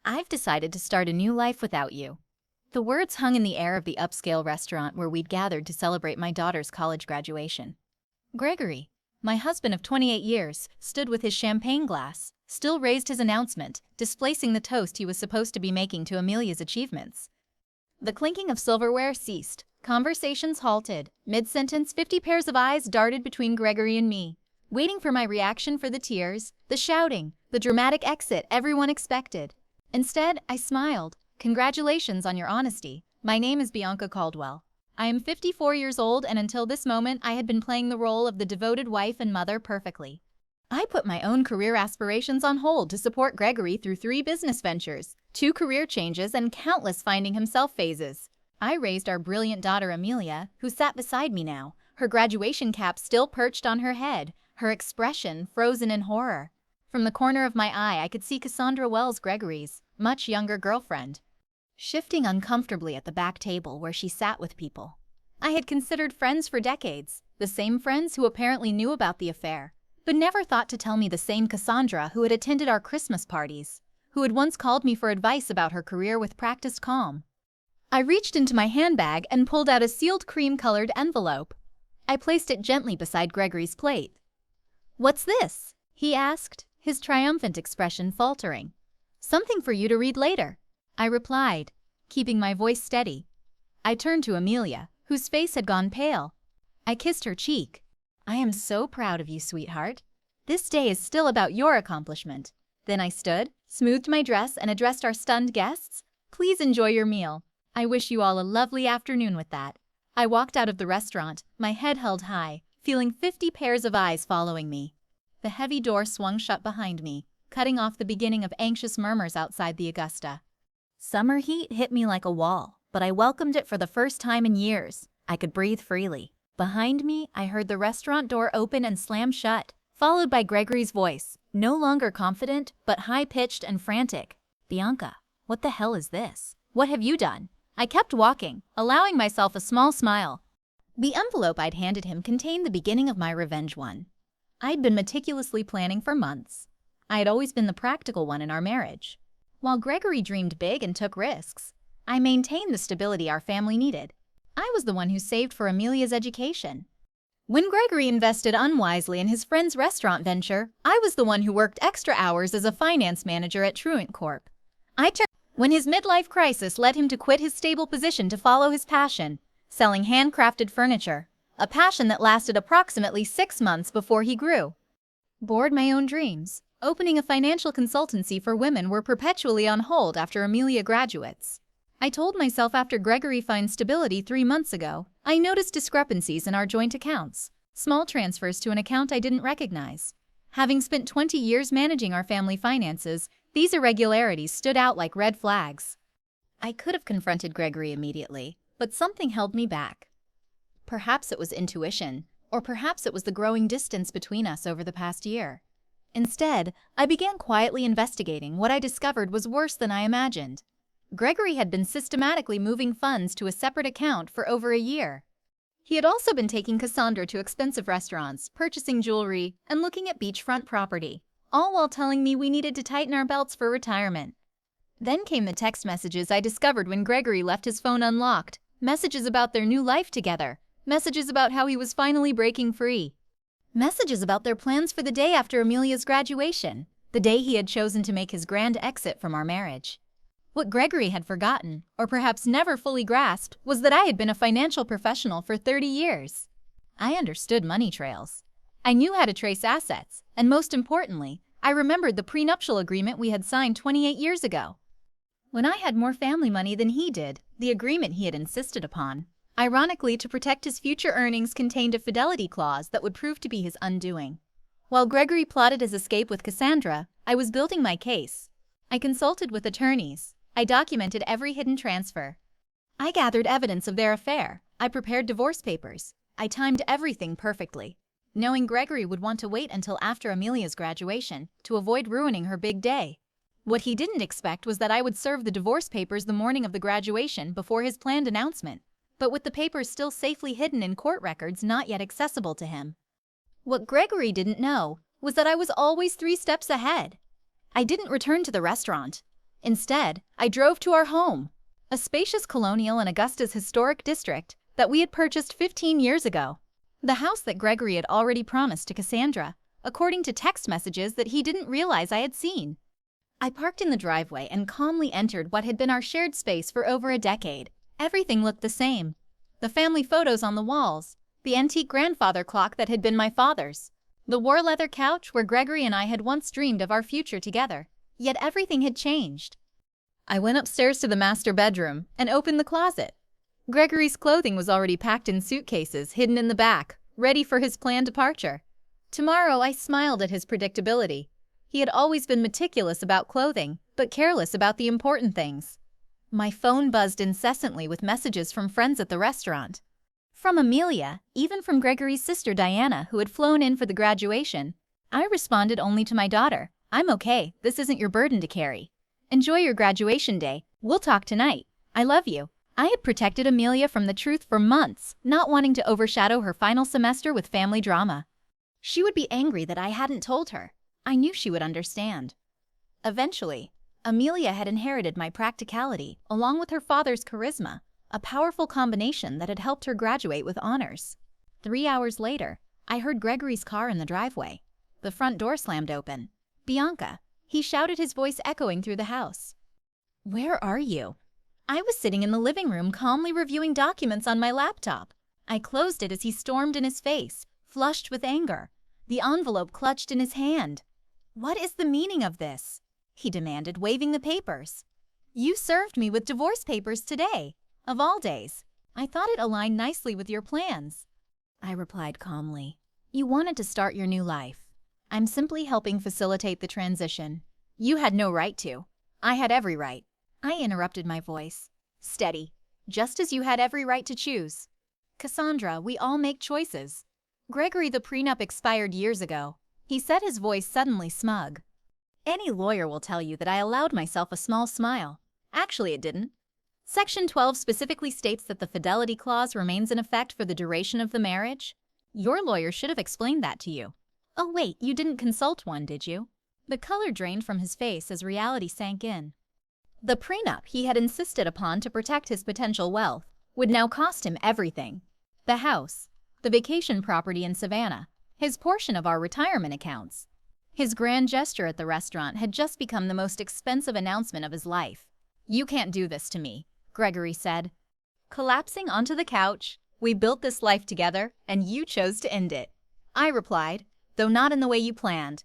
I've decided to start a new life without you. The words hung in the air of the upscale restaurant where we'd gathered to celebrate my daughter's college graduation. Gregory, my husband of 28 years, stood with his champagne glass, still raised his announcement, displacing the toast he was supposed to be making to Amelia's achievements. The clinking of silverware ceased. Conversations halted. Mid-sentence, 50 pairs of eyes darted between Gregory and me, waiting for my reaction for the tears, the shouting, the dramatic exit everyone expected. Instead, I smiled. Congratulations on your honesty. My name is Bianca Caldwell. I am 54 years old, and until this moment I had been playing the role of the devoted wife and mother perfectly. I put my own career aspirations on hold to support Gregory through 3 business ventures, 2 career changes, and countless finding himself phases. I raised our brilliant daughter Amelia, who sat beside me now, her graduation cap still perched on her head, her expression frozen in horror. From the corner of my eye, I could see Cassandra Wells, Gregory's much younger girlfriend, shifting uncomfortably at the back table where she sat with people I had considered friends for decades, the same friends who apparently knew about the affair, but never thought to tell me, the same Cassandra who had attended our Christmas parties, who had once called me for advice about her career with practiced calm. I reached into my handbag and pulled out a sealed cream-colored envelope. I placed it gently beside Gregory's plate. "What's this?" he asked, his triumphant expression faltering. "Something for you to read later," I replied, keeping my voice steady. I turned to Amelia, whose face had gone pale. I kissed her cheek. "I am so proud of you, sweetheart. This day is still about your accomplishment." Then I stood, smoothed my dress, and addressed our stunned guests. "Please enjoy your meal. I wish you all a lovely afternoon." With that, I walked out of the restaurant, my head held high, feeling 50 pairs of eyes following me. The heavy door swung shut behind me, cutting off the beginning of anxious murmurs outside the Augusta. Summer heat hit me like a wall, but I welcomed it for the first time in years. I could breathe freely. Behind me, I heard the restaurant door open and slam shut, followed by Gregory's voice, no longer confident, but high-pitched and frantic. "Bianca, what the hell is this? What have you done?" I kept walking, allowing myself a small smile. The envelope I'd handed him contained the beginning of my revenge one. I'd been meticulously planning for months. I had always been the practical one in our marriage. While Gregory dreamed big and took risks, I maintained the stability our family needed. I was the one who saved for Amelia's education. When Gregory invested unwisely in his friend's restaurant venture, I was the one who worked extra hours as a finance manager at Truant Corp. When his midlife crisis led him to quit his stable position to follow his passion, selling handcrafted furniture, a passion that lasted approximately 6 months before he grew bored my own dreams. Opening a financial consultancy for women were perpetually on hold after Amelia graduates. I told myself after Gregory found stability 3 months ago, I noticed discrepancies in our joint accounts, small transfers to an account I didn't recognize. Having spent 20 years managing our family finances, these irregularities stood out like red flags. I could have confronted Gregory immediately, but something held me back. Perhaps it was intuition, or perhaps it was the growing distance between us over the past year. Instead, I began quietly investigating. What I discovered was worse than I imagined. Gregory had been systematically moving funds to a separate account for over a year. He had also been taking Cassandra to expensive restaurants, purchasing jewelry, and looking at beachfront property, all while telling me we needed to tighten our belts for retirement. Then came the text messages I discovered when Gregory left his phone unlocked, messages about their new life together, messages about how he was finally breaking free, messages about their plans for the day after Amelia's graduation, the day he had chosen to make his grand exit from our marriage. What Gregory had forgotten, or perhaps never fully grasped, was that I had been a financial professional for 30 years. I understood money trails. I knew how to trace assets, and most importantly, I remembered the prenuptial agreement we had signed 28 years ago. When I had more family money than he did, the agreement he had insisted upon, ironically to protect his future earnings, contained a fidelity clause that would prove to be his undoing. While Gregory plotted his escape with Cassandra, I was building my case. I consulted with attorneys. I documented every hidden transfer. I gathered evidence of their affair. I prepared divorce papers. I timed everything perfectly, knowing Gregory would want to wait until after Amelia's graduation to avoid ruining her big day. What he didn't expect was that I would serve the divorce papers the morning of the graduation before his planned announcement, but with the papers still safely hidden in court records not yet accessible to him. What Gregory didn't know was that I was always 3 steps ahead. I didn't return to the restaurant. Instead, I drove to our home, a spacious colonial in Augusta's historic district that we had purchased 15 years ago. The house that Gregory had already promised to Cassandra, according to text messages that he didn't realize I had seen. I parked in the driveway and calmly entered what had been our shared space for over a decade. Everything looked the same. The family photos on the walls, the antique grandfather clock that had been my father's, the war leather couch where Gregory and I had once dreamed of our future together. Yet everything had changed. I went upstairs to the master bedroom and opened the closet. Gregory's clothing was already packed in suitcases hidden in the back, ready for his planned departure. Tomorrow, I smiled at his predictability. He had always been meticulous about clothing, but careless about the important things. My phone buzzed incessantly with messages from friends at the restaurant. From Amelia, even from Gregory's sister Diana, who had flown in for the graduation. I responded only to my daughter, "I'm okay, this isn't your burden to carry. Enjoy your graduation day, we'll talk tonight. I love you." I had protected Amelia from the truth for months, not wanting to overshadow her final semester with family drama. She would be angry that I hadn't told her. I knew she would understand. Eventually, Amelia had inherited my practicality along with her father's charisma, a powerful combination that had helped her graduate with honors. 3 hours later, I heard Gregory's car in the driveway. The front door slammed open. "Bianca," he shouted, his voice echoing through the house. "Where are you?" I was sitting in the living room calmly reviewing documents on my laptop. I closed it as he stormed in his face, flushed with anger, the envelope clutched in his hand. "What is the meaning of this?" he demanded, waving the papers. "You served me with divorce papers today, of all days. I thought it aligned nicely with your plans." I replied calmly, "You wanted to start your new life. I'm simply helping facilitate the transition. You had no right to. I had every right." I interrupted, my voice steady, "Just as you had every right to choose. Cassandra, we all make choices. Gregory, the prenup expired years ago." He said, his voice suddenly smug. "Any lawyer will tell you that I allowed myself a small smile. Actually, it didn't. Section 12 specifically states that the fidelity clause remains in effect for the duration of the marriage. Your lawyer should have explained that to you." "Oh wait, you didn't consult one, did you?" The color drained from his face as reality sank in. The prenup he had insisted upon to protect his potential wealth would now cost him everything. The house, the vacation property in Savannah, his portion of our retirement accounts. His grand gesture at the restaurant had just become the most expensive announcement of his life. "You can't do this to me," Gregory said. Collapsing onto the couch, "We built this life together, and you chose to end it." I replied, "Though not in the way you planned."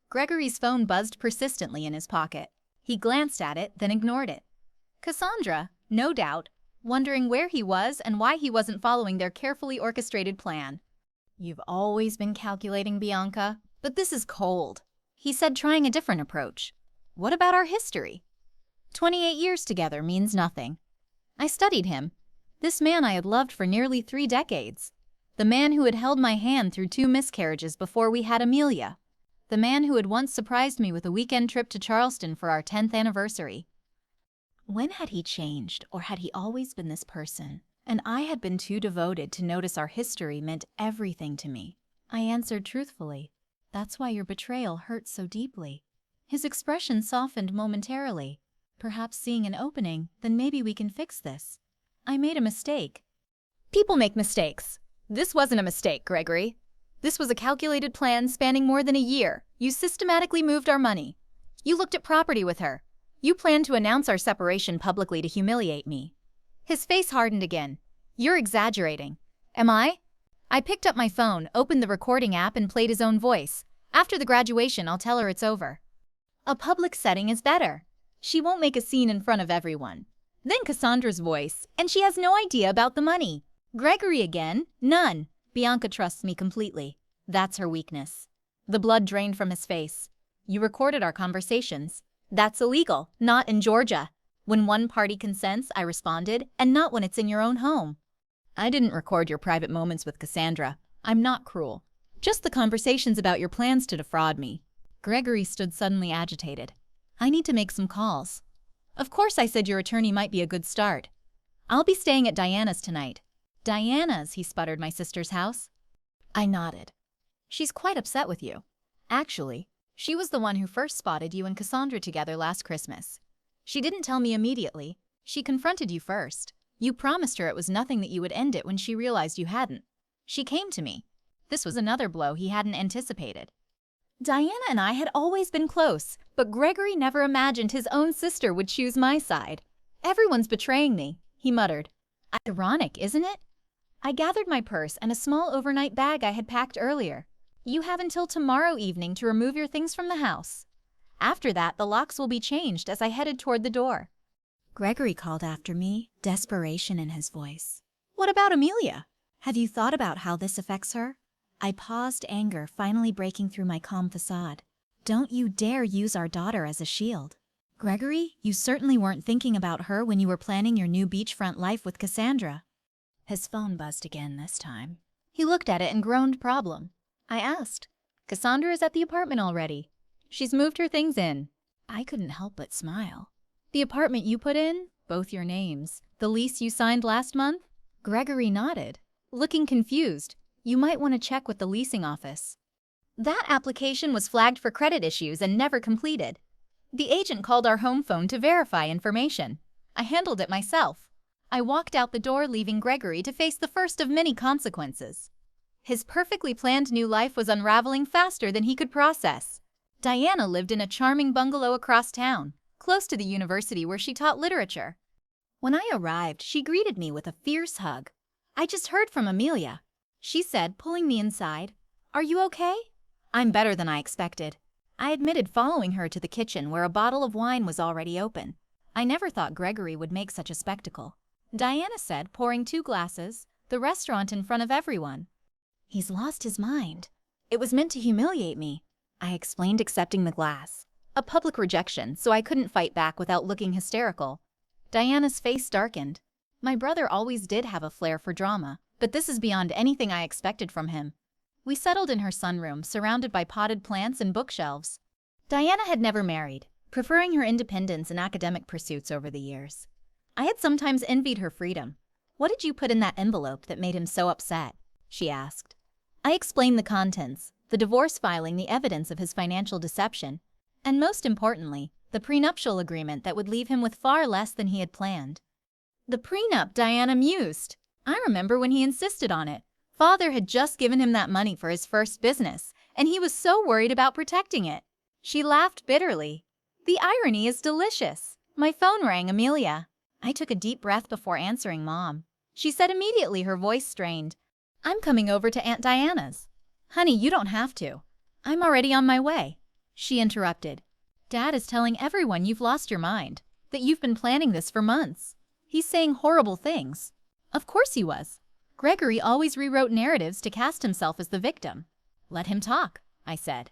Gregory's phone buzzed persistently in his pocket. He glanced at it, then ignored it. Cassandra, no doubt, wondering where he was and why he wasn't following their carefully orchestrated plan. "You've always been calculating, Bianca, but this is cold," he said, trying a different approach. "What about our history? 28 years together means nothing." I studied him. This man I had loved for nearly 3 decades. The man who had held my hand through 2 miscarriages before we had Amelia. The man who had once surprised me with a weekend trip to Charleston for our 10th anniversary. When had he changed, or had he always been this person? And I had been too devoted to notice our history meant everything to me. I answered truthfully, "That's why your betrayal hurt so deeply." His expression softened momentarily. "Perhaps seeing an opening, then maybe we can fix this. I made a mistake." "People make mistakes. This wasn't a mistake, Gregory. This was a calculated plan spanning more than a year. You systematically moved our money. You looked at property with her. You planned to announce our separation publicly to humiliate me." His face hardened again. "You're exaggerating." "Am I?" I picked up my phone, opened the recording app, and played his own voice. "After the graduation, I'll tell her it's over. A public setting is better. She won't make a scene in front of everyone." Then Cassandra's voice, "And she has no idea about the money." Gregory again, "None. Bianca trusts me completely. That's her weakness." The blood drained from his face. "You recorded our conversations. That's illegal, not in Georgia." "When one party consents," I responded, "and not when it's in your own home." "I didn't record your private moments with Cassandra. I'm not cruel. Just the conversations about your plans to defraud me." Gregory stood suddenly agitated. "I need to make some calls." "Of course," I said, "your attorney might be a good start." "I'll be staying at Diana's tonight." "Diana's," he sputtered, "my sister's house?" I nodded. "She's quite upset with you. Actually, she was the one who first spotted you and Cassandra together last Christmas. She didn't tell me immediately. She confronted you first. You promised her it was nothing that you would end it when she realized you hadn't. She came to me. This was another blow he hadn't anticipated. Diana and I had always been close, but Gregory never imagined his own sister would choose my side. Everyone's betraying me, he muttered. Ironic, isn't it? I gathered my purse and a small overnight bag I had packed earlier. You have until tomorrow evening to remove your things from the house. After that, the locks will be changed as I headed toward the door. Gregory called after me, desperation in his voice. What about Amelia? Have you thought about how this affects her? I paused, anger finally breaking through my calm facade. Don't you dare use our daughter as a shield. Gregory, you certainly weren't thinking about her when you were planning your new beachfront life with Cassandra. His phone buzzed again this time. He looked at it and groaned problem. I asked, Cassandra is at the apartment already. She's moved her things in. I couldn't help but smile. The apartment you put in, both your names, the lease you signed last month? Gregory nodded, looking confused. You might want to check with the leasing office. That application was flagged for credit issues and never completed. The agent called our home phone to verify information. I handled it myself. I walked out the door, leaving Gregory to face the first of many consequences. His perfectly planned new life was unraveling faster than he could process. Diana lived in a charming bungalow across town, close to the university where she taught literature. When I arrived, she greeted me with a fierce hug. I just heard from Amelia, she said, pulling me inside. Are you okay? I'm better than I expected. I admitted, following her to the kitchen where a bottle of wine was already open. I never thought Gregory would make such a spectacle. Diana said, pouring 2 glasses, the restaurant in front of everyone. He's lost his mind. It was meant to humiliate me, I explained, accepting the glass. A public rejection, so I couldn't fight back without looking hysterical. Diana's face darkened. My brother always did have a flair for drama, but this is beyond anything I expected from him. We settled in her sunroom, surrounded by potted plants and bookshelves. Diana had never married, preferring her independence and academic pursuits over the years. I had sometimes envied her freedom. What did you put in that envelope that made him so upset? She asked. I explained the contents, the divorce filing, the evidence of his financial deception, and most importantly, the prenuptial agreement that would leave him with far less than he had planned. The prenup, Diana mused. I remember when he insisted on it. Father had just given him that money for his first business, and he was so worried about protecting it. She laughed bitterly. The irony is delicious. My phone rang. Amelia. I took a deep breath before answering Mom. She said immediately, her voice strained. I'm coming over to Aunt Diana's. Honey, you don't have to. I'm already on my way. She interrupted. Dad is telling everyone you've lost your mind, that you've been planning this for months. He's saying horrible things. Of course he was. Gregory always rewrote narratives to cast himself as the victim. Let him talk, I said.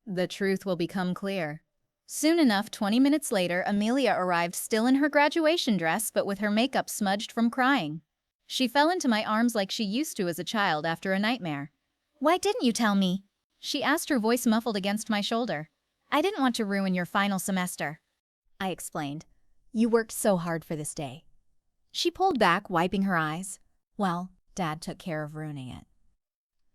The truth will become clear. Soon enough, 20 minutes later, Amelia arrived, still in her graduation dress but with her makeup smudged from crying. She fell into my arms like she used to as a child after a nightmare. Why didn't you tell me? She asked, her voice muffled against my shoulder. I didn't want to ruin your final semester. I explained. You worked so hard for this day. She pulled back, wiping her eyes. Well, Dad took care of ruining it.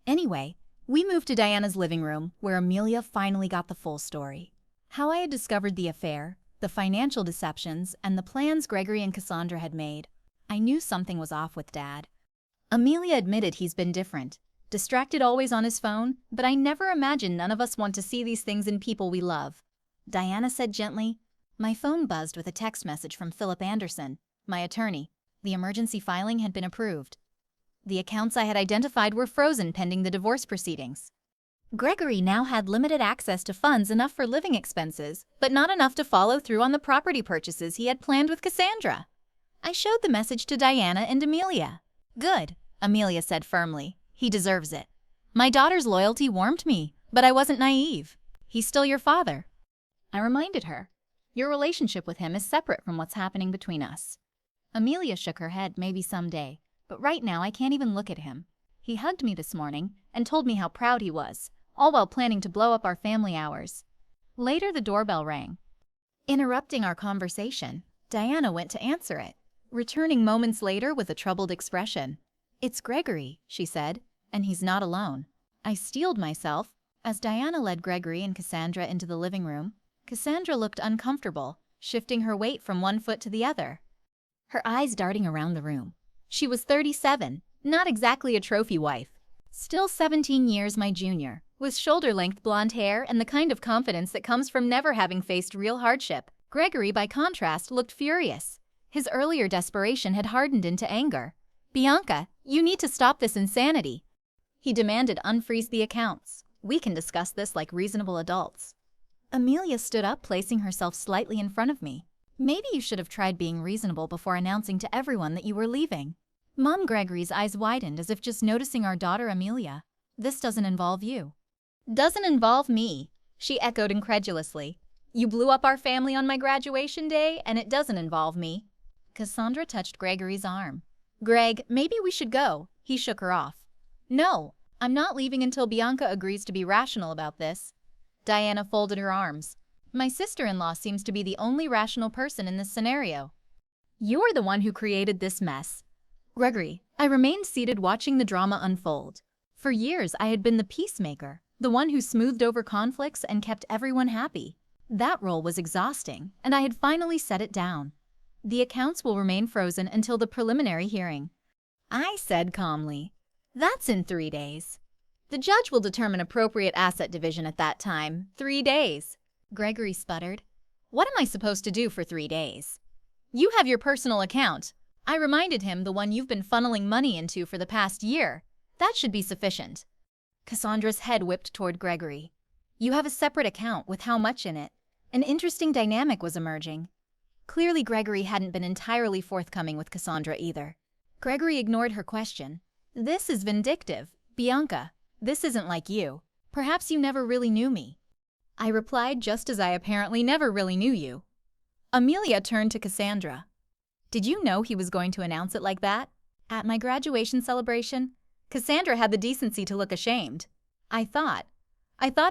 Anyway, we moved to Diana's living room, where Amelia finally got the full story. How I had discovered the affair, the financial deceptions, and the plans Gregory and Cassandra had made. I knew something was off with Dad. Amelia admitted he's been different, distracted, always on his phone, but I never imagined none of us want to see these things in people we love. Diana said gently. My phone buzzed with a text message from Philip Anderson, my attorney. The emergency filing had been approved. The accounts I had identified were frozen pending the divorce proceedings. Gregory now had limited access to funds, enough for living expenses, but not enough to follow through on the property purchases he had planned with Cassandra. I showed the message to Diana and Amelia. Good, Amelia said firmly. He deserves it. My daughter's loyalty warmed me, but I wasn't naive. He's still your father. I reminded her. Your relationship with him is separate from what's happening between us. Amelia shook her head. Maybe someday, but right now I can't even look at him. He hugged me this morning and told me how proud he was, all while planning to blow up our family hours. Later, the doorbell rang. Interrupting our conversation, Diana went to answer it, returning moments later with a troubled expression. It's Gregory, she said, and he's not alone. I steeled myself. As Diana led Gregory and Cassandra into the living room, Cassandra looked uncomfortable. shifting her weight from one foot to the other, her eyes darting around the room. She was 37, not exactly a trophy wife. Still 17 years my junior, with shoulder-length blonde hair and the kind of confidence that comes from never having faced real hardship. Gregory, by contrast, looked furious. His earlier desperation had hardened into anger. "Bianca, you need to stop this insanity." He demanded unfreeze the accounts. "We can discuss this like reasonable adults." Amelia stood up, placing herself slightly in front of me. "Maybe you should have tried being reasonable before announcing to everyone that you were leaving." Mom Gregory's eyes widened as if just noticing our daughter Amelia. "This doesn't involve you." "Doesn't involve me," she echoed incredulously. "You blew up our family on my graduation day, and it doesn't involve me." Cassandra touched Gregory's arm. "Greg, maybe we should go." He shook her off. "No, I'm not leaving until Bianca agrees to be rational about this." Diana folded her arms. "My sister-in-law seems to be the only rational person in this scenario. You're the one who created this mess." Gregory, I remained seated watching the drama unfold. For years I had been the peacemaker, the one who smoothed over conflicts and kept everyone happy. That role was exhausting, and I had finally set it down. "The accounts will remain frozen until the preliminary hearing," I said calmly. "That's in 3 days. The judge will determine appropriate asset division at that time. 3 days." Gregory sputtered. "What am I supposed to do for 3 days?" "You have your personal account." I reminded him, "the one you've been funneling money into for the past year. That should be sufficient." Cassandra's head whipped toward Gregory. "You have a separate account with how much in it?" An interesting dynamic was emerging. Clearly Gregory hadn't been entirely forthcoming with Cassandra either. Gregory ignored her question. "This is vindictive. Bianca, this isn't like you. Perhaps you never really knew me." I replied just as I apparently never really knew you. Amelia turned to Cassandra. "Did you know he was going to announce it like that? At my graduation celebration?" Cassandra had the decency to look ashamed. I thought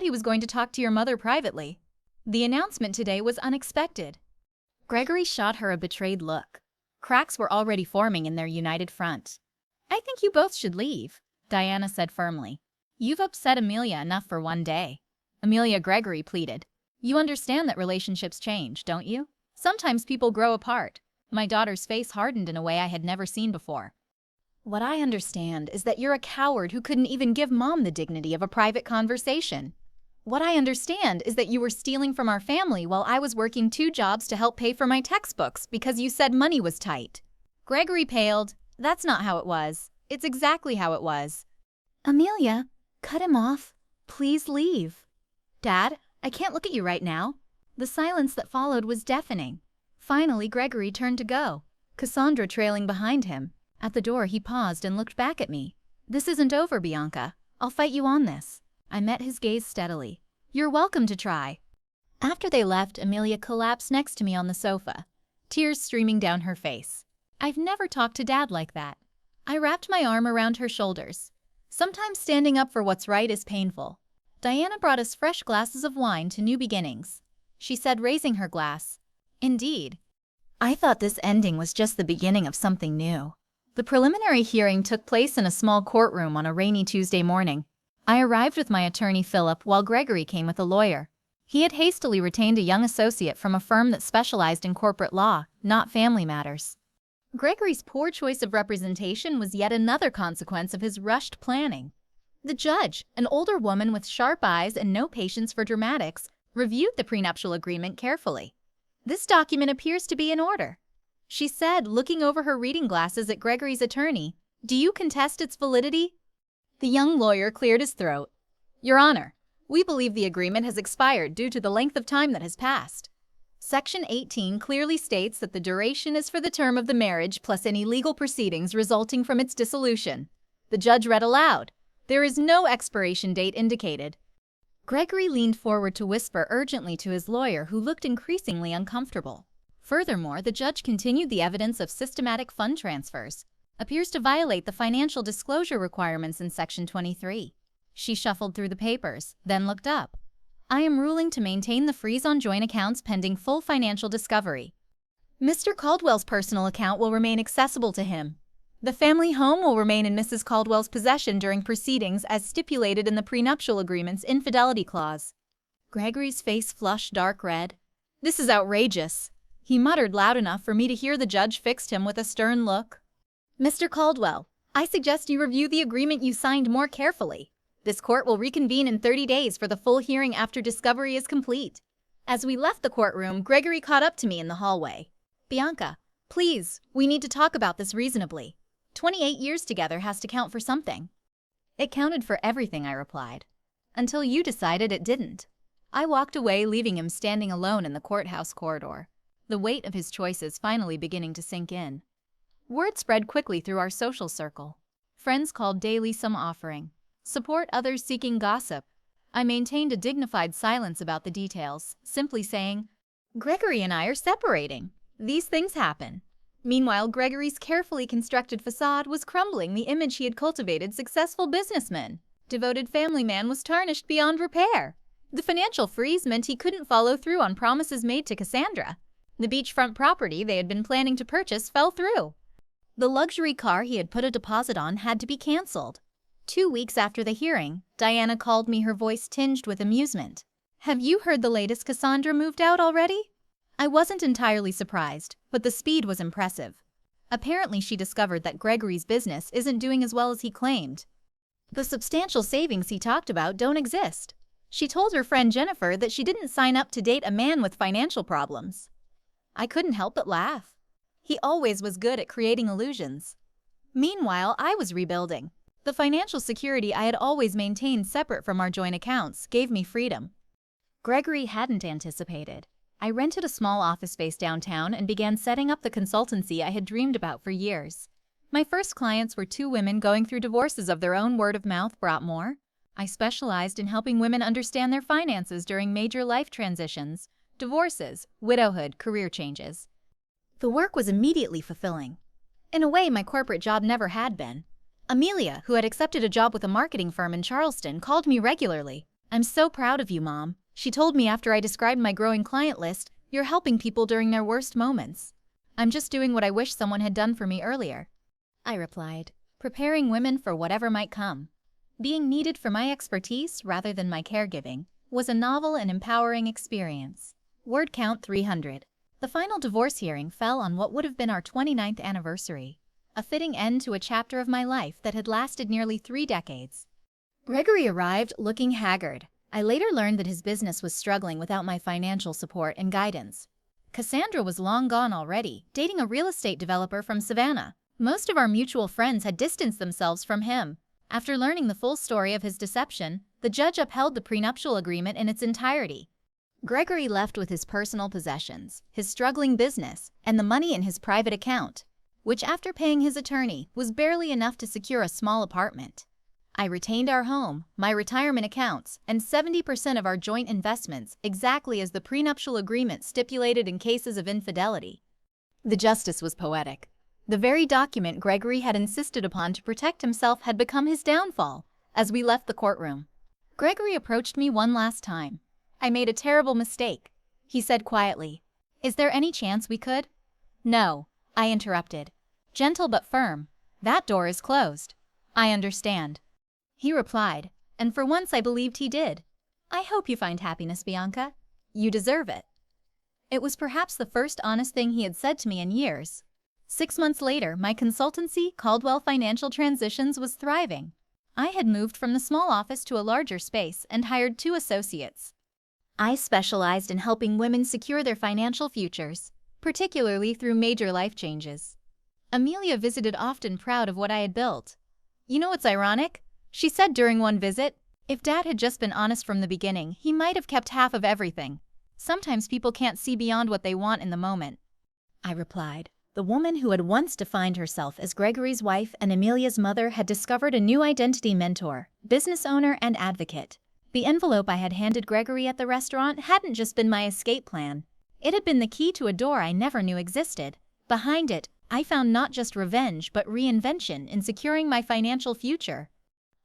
he was going to talk to your mother privately. The announcement today was unexpected." Gregory shot her a betrayed look. Cracks were already forming in their united front. "I think you both should leave," Diana said firmly. "You've upset Amelia enough for one day." Amelia Gregory pleaded. "You understand that relationships change, don't you? Sometimes people grow apart." My daughter's face hardened in a way I had never seen before. "What I understand is that you're a coward who couldn't even give Mom the dignity of a private conversation. What I understand is that you were stealing from our family while I was working 2 jobs to help pay for my textbooks because you said money was tight." Gregory paled. "That's not how it was. It's exactly how it was." "Amelia, cut him off. Please leave." "Dad, I can't look at you right now." The silence that followed was deafening. Finally, Gregory turned to go, Cassandra trailing behind him. At the door, he paused and looked back at me. "This isn't over, Bianca. I'll fight you on this." I met his gaze steadily. "You're welcome to try." After they left, Amelia collapsed next to me on the sofa, tears streaming down her face. I've never talked to Dad like that. I wrapped my arm around her shoulders. Sometimes standing up for what's right is painful. Diana brought us fresh glasses of wine to new beginnings. She said, raising her glass, "Indeed. I thought this ending was just the beginning of something new." The preliminary hearing took place in a small courtroom on a rainy Tuesday morning. I arrived with my attorney Philip while Gregory came with a lawyer. He had hastily retained a young associate from a firm that specialized in corporate law, not family matters. Gregory's poor choice of representation was yet another consequence of his rushed planning. The judge, an older woman with sharp eyes and no patience for dramatics, reviewed the prenuptial agreement carefully. "This document appears to be in order," she said, looking over her reading glasses at Gregory's attorney. "Do you contest its validity?" The young lawyer cleared his throat. "Your Honor, we believe the agreement has expired due to the length of time that has passed. Section 18 clearly states that the duration is for the term of the marriage plus any legal proceedings resulting from its dissolution." The judge read aloud. "There is no expiration date indicated." Gregory leaned forward to whisper urgently to his lawyer, who looked increasingly uncomfortable. Furthermore, the judge continued, "The evidence of systematic fund transfers appears to violate the financial disclosure requirements in Section 23. She shuffled through the papers, then looked up. "I am ruling to maintain the freeze on joint accounts pending full financial discovery. Mr. Caldwell's personal account will remain accessible to him. The family home will remain in Mrs. Caldwell's possession during proceedings as stipulated in the prenuptial agreement's infidelity clause." Gregory's face flushed dark red. "This is outrageous." He muttered loud enough for me to hear. The judge fixed him with a stern look. Mr. Caldwell, I suggest you review the agreement you signed more carefully. This court will reconvene in 30 days for the full hearing after discovery is complete. As we left the courtroom, Gregory caught up to me in the hallway. Bianca, please, we need to talk about this reasonably. 28 years together has to count for something. It counted for everything, I replied. Until you decided it didn't. I walked away, leaving him standing alone in the courthouse corridor, the weight of his choices finally beginning to sink in. Word spread quickly through our social circle. Friends called daily, some offering support, others seeking gossip. I maintained a dignified silence about the details, simply saying, "Gregory and I are separating. These things happen." Meanwhile, Gregory's carefully constructed facade was crumbling. The image he had cultivated, successful businessman, devoted family man, was tarnished beyond repair. The financial freeze meant he couldn't follow through on promises made to Cassandra. The beachfront property they had been planning to purchase fell through. The luxury car he had put a deposit on had to be canceled. 2 weeks after the hearing, Diana called me, her voice tinged with amusement. "Have you heard the latest? Cassandra moved out already?" I wasn't entirely surprised, but the speed was impressive. Apparently she discovered that Gregory's business isn't doing as well as he claimed. The substantial savings he talked about don't exist. She told her friend Jennifer that she didn't sign up to date a man with financial problems. I couldn't help but laugh. He always was good at creating illusions. Meanwhile, I was rebuilding. The financial security I had always maintained separate from our joint accounts gave me freedom. Gregory hadn't anticipated. I rented a small office space downtown and began setting up the consultancy I had dreamed about for years. My first clients were 2 women going through divorces of their own. Word of mouth brought more. I specialized in helping women understand their finances during major life transitions, divorces, widowhood, career changes. The work was immediately fulfilling. In a way, my corporate job never had been. Amelia, who had accepted a job with a marketing firm in Charleston, called me regularly. "I'm so proud of you, Mom," she told me after I described my growing client list. "You're helping people during their worst moments." "I'm just doing what I wish someone had done for me earlier," I replied, preparing women for whatever might come. Being needed for my expertise rather than my caregiving was a novel and empowering experience. Word count 300. The final divorce hearing fell on what would have been our 29th anniversary, a fitting end to a chapter of my life that had lasted nearly 3 decades. Gregory arrived looking haggard. I later learned that his business was struggling without my financial support and guidance. Cassandra was long gone already, dating a real estate developer from Savannah. Most of our mutual friends had distanced themselves from him. After learning the full story of his deception, the judge upheld the prenuptial agreement in its entirety. Gregory left with his personal possessions, his struggling business, and the money in his private account, which, after paying his attorney, was barely enough to secure a small apartment. I retained our home, my retirement accounts, and 70% of our joint investments, exactly as the prenuptial agreement stipulated in cases of infidelity. The justice was poetic. The very document Gregory had insisted upon to protect himself had become his downfall. As we left the courtroom, Gregory approached me one last time. "I made a terrible mistake," he said quietly. "Is there any chance we could—" "No," I interrupted, gentle but firm. "That door is closed." "I understand," he replied, and for once I believed he did. "I hope you find happiness, Bianca. You deserve it." It was perhaps the first honest thing he had said to me in years. 6 months later, my consultancy, Caldwell Financial Transitions, was thriving. I had moved from the small office to a larger space and hired 2 associates. I specialized in helping women secure their financial futures, particularly through major life changes. Amelia visited often, proud of what I had built. "You know what's ironic?" she said during one visit. "If Dad had just been honest from the beginning, he might have kept half of everything. Sometimes people can't see beyond what they want in the moment." I replied. The woman who had once defined herself as Gregory's wife and Amelia's mother had discovered a new identity: mentor, business owner, and advocate. The envelope I had handed Gregory at the restaurant hadn't just been my escape plan. It had been the key to a door I never knew existed. Behind it, I found not just revenge but reinvention in securing my financial future.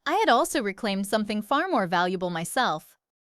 I had also reclaimed something far more valuable myself.